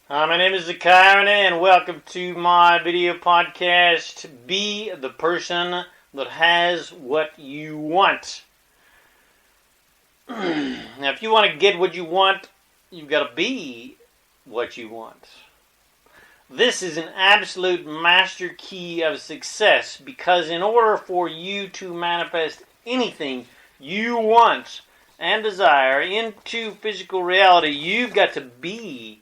Hi, my name is ZaKaiRan and welcome to my video podcast, Be the Person That Has What You Want. Now, if you want to get what you want, you've got to be what you want. This is an absolute master key of success because in order for you to manifest anything you want and desire into physical reality, you've got to be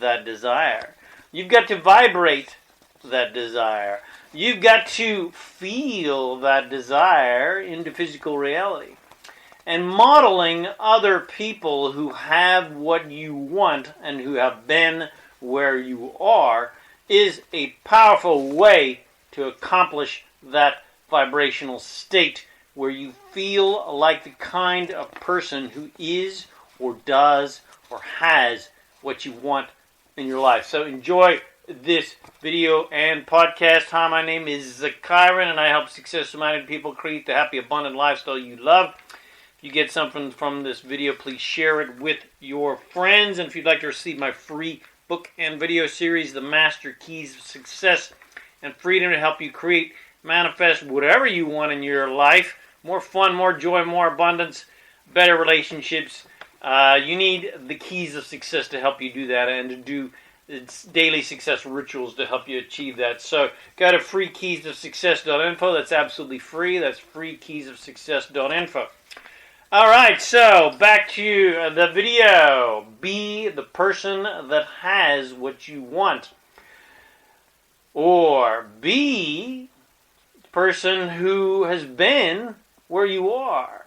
that desire. You've got to vibrate that desire. You've got to feel that desire into physical reality. And modeling other people who have what you want and who have been where you are is a powerful way to accomplish that vibrational state where you feel like the kind of person who is or does or has what you want in your life. So enjoy this video and podcast. Hi, my name is ZaKaiRan and I help success-minded people create the happy, abundant lifestyle you love. If you get something from this video, please share it with your friends. And if you'd like to receive my free book and video series, The Master Keys of Success and Freedom, to help you create, manifest whatever you want in your life, more fun, more joy, more abundance, better relationships, you need the keys of success to help you do that and to do daily success rituals to help you achieve that. So, go to freekeysofsuccess.info. That's absolutely free. That's freekeysofsuccess.info. All right, so back to the video. Be the person that has what you want. Or be the person who has been where you are.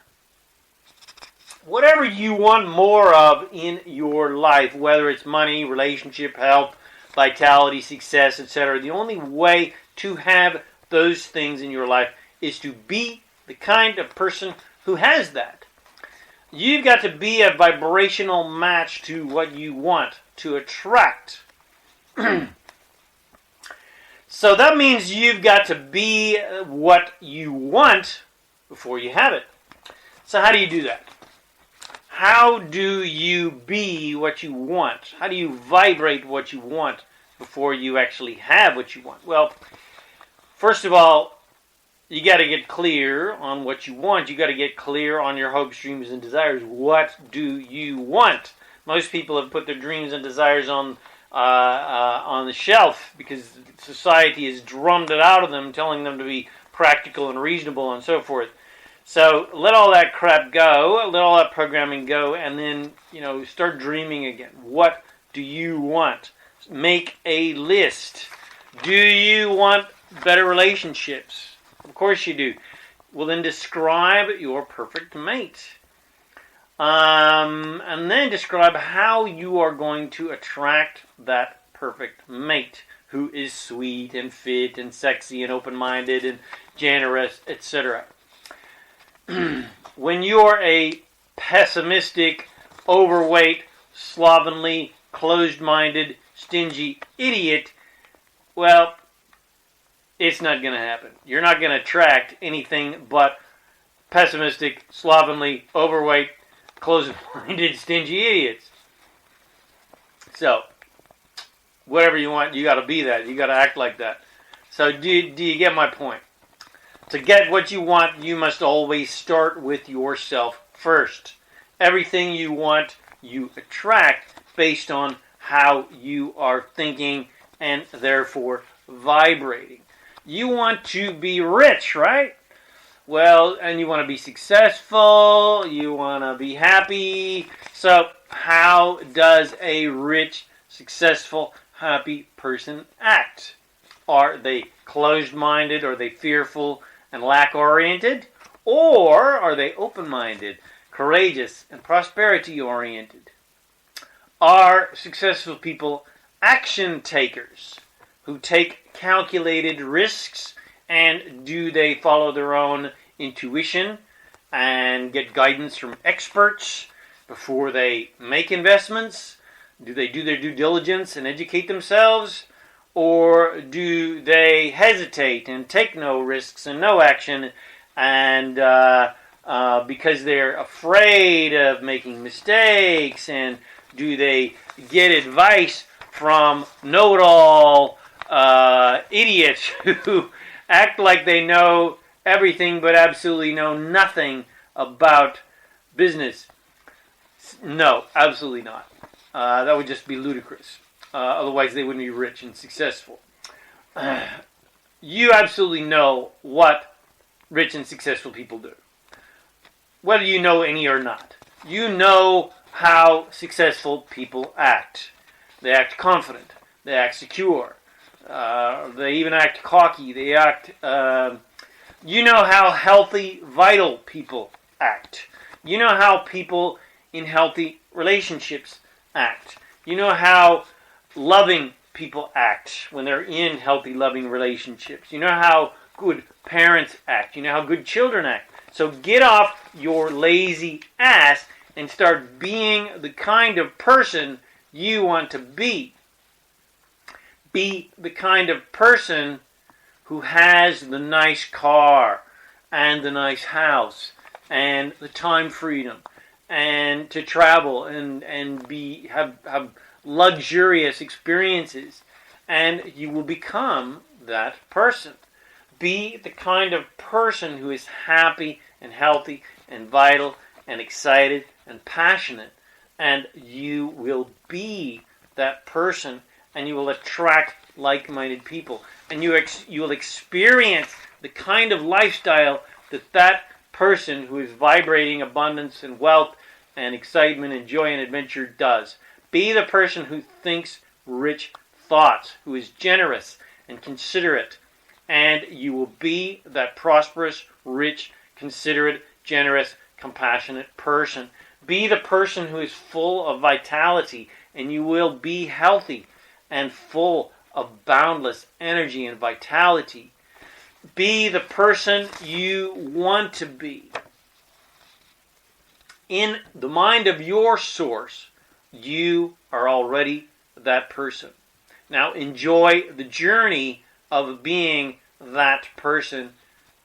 Whatever you want more of in your life, whether it's money, relationship, health, vitality, success, etc., the only way to have those things in your life is to be the kind of person who has that. You've got to be a vibrational match to what you want to attract. So that means you've got to be what you want before you have it. So how do you do that? How do you be what you want? How do you vibrate what you want before you actually have what you want? Well, first of all, you got to get clear on what you want. You got to get clear on your hopes, dreams, and desires. What do you want? Most people have put their dreams and desires on the shelf because society has drummed it out of them, telling them to be practical and reasonable and so forth. So let all that crap go, let all that programming go, and then, start dreaming again. What do you want? Make a list. Do you want better relationships? Of course you do. Well, then describe your perfect mate. And then describe how you are going to attract that perfect mate who is sweet and fit and sexy and open-minded and generous, etc. When you're a pessimistic, overweight, slovenly, closed-minded, stingy idiot, well, it's not going to happen. You're not going to attract anything but pessimistic, slovenly, overweight, closed-minded, stingy idiots. So, whatever you want, you got to be that. You got to act like that. So, do you get my point? To get what you want, you must always start with yourself first. Everything you want, you attract based on how you are thinking and therefore vibrating. You want to be rich, right? Well, and you want to be successful, you want to be happy. So, how does a rich, successful, happy person act? Are they closed-minded? Are they fearful and lack-oriented? Or are they open-minded, courageous, and prosperity-oriented? Are successful people action takers who take calculated risks, and do they follow their own intuition and get guidance from experts before they make investments? Do they do their due diligence and educate themselves? Or do they hesitate and take no risks and no action and because they're afraid of making mistakes? And do they get advice from know-it-all idiots who act like they know everything but absolutely know nothing about business. No, absolutely not. That would just be ludicrous. Otherwise, they wouldn't be rich and successful. You absolutely know what rich and successful people do. Whether you know any or not. You know how successful people act. They act confident. They act secure. They even act cocky. They act... you know how healthy, vital people act. You know how people in healthy relationships act. You know how loving people act when they're in healthy, loving relationships. You know how good parents act. You know how good children act. So get off your lazy ass and start being the kind of person you want to be. Be the kind of person who has the nice car and the nice house and the time freedom and to travel and have luxurious experiences, and you will become that person. Be the kind of person who is happy and healthy and vital and excited and passionate, and you will be that person, and you will attract like-minded people, and you will experience the kind of lifestyle that person who is vibrating abundance and wealth and excitement and joy and adventure does. Be the person who thinks rich thoughts, who is generous and considerate, and you will be that prosperous, rich, considerate, generous, compassionate person. Be the person who is full of vitality, and you will be healthy and full of boundless energy and vitality. Be the person you want to be. In the mind of your source, you are already that person. Now enjoy the journey of being that person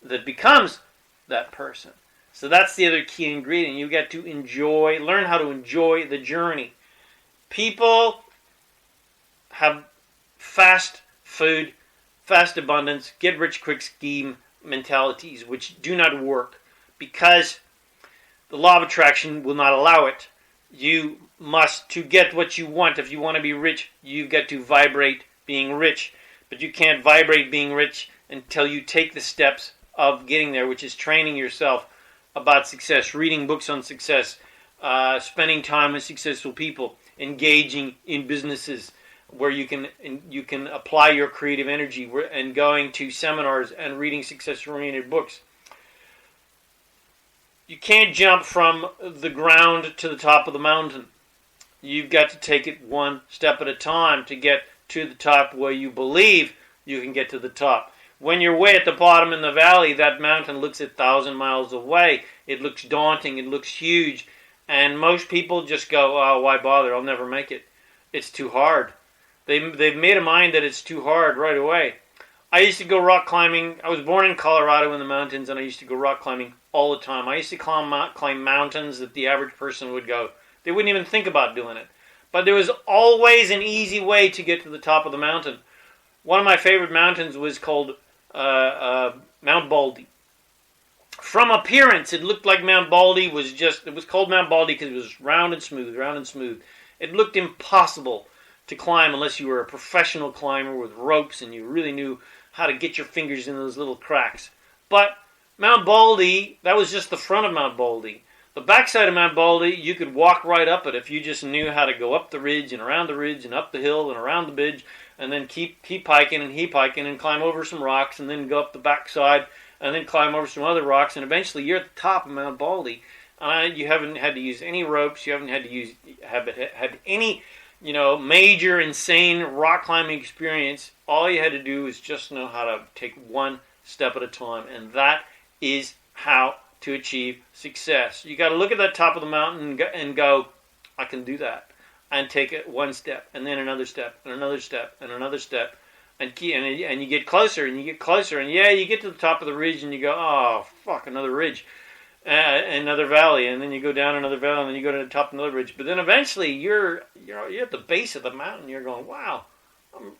that becomes that person. So that's the other key ingredient. You get to learn how to enjoy the journey. People have fast food, fast abundance, get rich quick scheme mentalities, which do not work because the law of attraction will not allow it. You must, to get what you want, if you want to be rich, you've got to vibrate being rich. But you can't vibrate being rich until you take the steps of getting there, which is training yourself about success, reading books on success, spending time with successful people, engaging in businesses where you can apply your creative energy, and going to seminars and reading success-oriented books. You can't jump from the ground to the top of the mountain. You've got to take it one step at a time to get to the top where you believe you can get to the top. When you're way at the bottom in the valley, that mountain looks 1,000 miles away. It looks daunting. It looks huge. And most people just go, oh, why bother? I'll never make it. It's too hard. They've made a mind that it's too hard right away. I used to go rock climbing. I was born in Colorado in the mountains, and I used to go rock climbing all the time. I used to climb mountains that the average person would go. They wouldn't even think about doing it. But there was always an easy way to get to the top of the mountain. One of my favorite mountains was called Mount Baldy. From appearance, it looked like Mount Baldy was it was called Mount Baldy because it was round and smooth. It looked impossible to climb unless you were a professional climber with ropes and you really knew how to get your fingers in those little cracks. But Mount Baldy, that was just the front of Mount Baldy. The backside of Mount Baldy, you could walk right up it if you just knew how to go up the ridge and around the ridge and up the hill and around the ridge, and then keep hiking and climb over some rocks and then go up the backside and then climb over some other rocks, and eventually you're at the top of Mount Baldy. You haven't had to use any ropes. You haven't had to had any major insane rock climbing experience. All you had to do is just know how to take one step at a time, and that is how to achieve success. You got to look at that top of the mountain and go, I can do that, and take it one step, and then another step, and another step, and another step, and you get closer, and you get closer, and you get to the top of the ridge, and you go, oh fuck, another ridge, another valley, and then you go down another valley, and then you go to the top of another ridge. But then eventually you're at the base of the mountain. You're going, wow,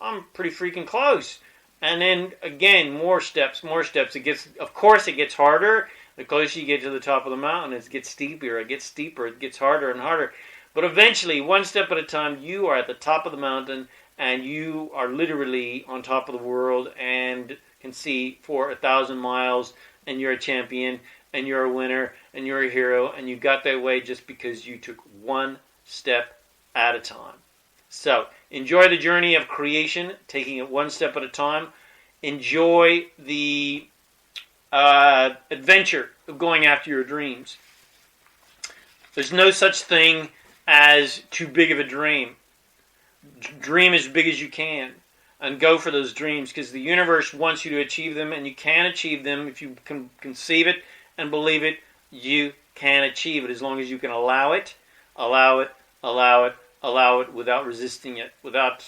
I'm pretty freaking close. And then again, more steps. It gets harder. The closer you get to the top of the mountain, it gets steeper. It gets harder and harder. But eventually, one step at a time, you are at the top of the mountain, and you are literally on top of the world and can see for 1,000 miles, and you're a champion, and you're a winner, and you're a hero, and you got that way just because you took one step at a time. So, enjoy the journey of creation, taking it one step at a time. Enjoy the adventure of going after your dreams. There's no such thing as too big of a dream. Dream as big as you can and go for those dreams, because the universe wants you to achieve them, and you can achieve them. If you can conceive it and believe it, you can achieve it as long as you can allow it without resisting it, without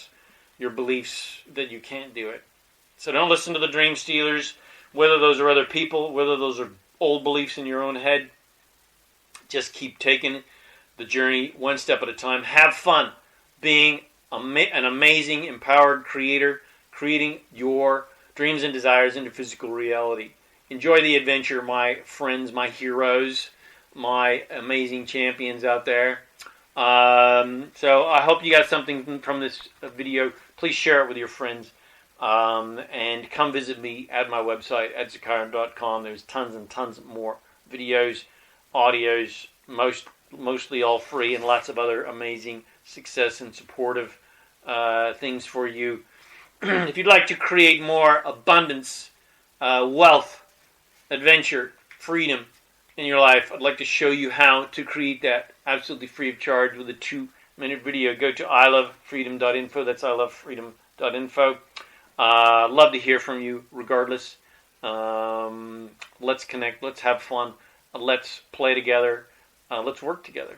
your beliefs that you can't do it. So don't listen to the dream stealers, whether those are other people, whether those are old beliefs in your own head. Just keep taking the journey one step at a time. Have fun being an amazing, empowered creator, creating your dreams and desires into physical reality. Enjoy the adventure, my friends, my heroes, my amazing champions out there. So I hope you got something from this video. Please share it with your friends. And come visit me at my website at ZaKaiRan.com. There's tons and tons more videos, audios, mostly all free, and lots of other amazing success and supportive things for you. If you'd like to create more abundance, wealth, adventure, freedom in your life, I'd like to show you how to create that absolutely free of charge with a 2-minute video. Go to ilovefreedom.info. That's ilovefreedom.info. Love to hear from you regardless. Let's connect. Let's have fun. Let's play together. Let's work together.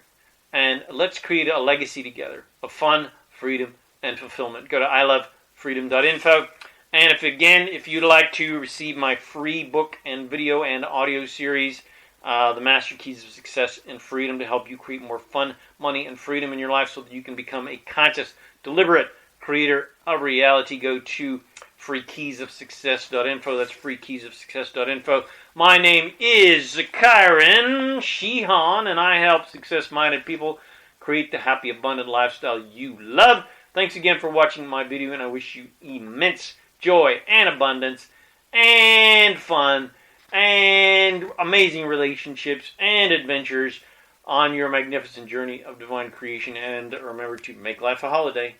And let's create a legacy together of fun, freedom, and fulfillment. Go to ilovefreedom.info. And if you'd like to receive my free book and video and audio series, The Master Keys of Success and Freedom, to help you create more fun, money, and freedom in your life so that you can become a conscious, deliberate creator of reality, go to freekeysofsuccess.info. That's freekeysofsuccess.info. My name is ZaKaiRan Shihan, and I help success-minded people create the happy, abundant lifestyle you love. Thanks again for watching my video, and I wish you immense joy and abundance and fun and amazing relationships and adventures on your magnificent journey of divine creation. And remember to make life a holiday.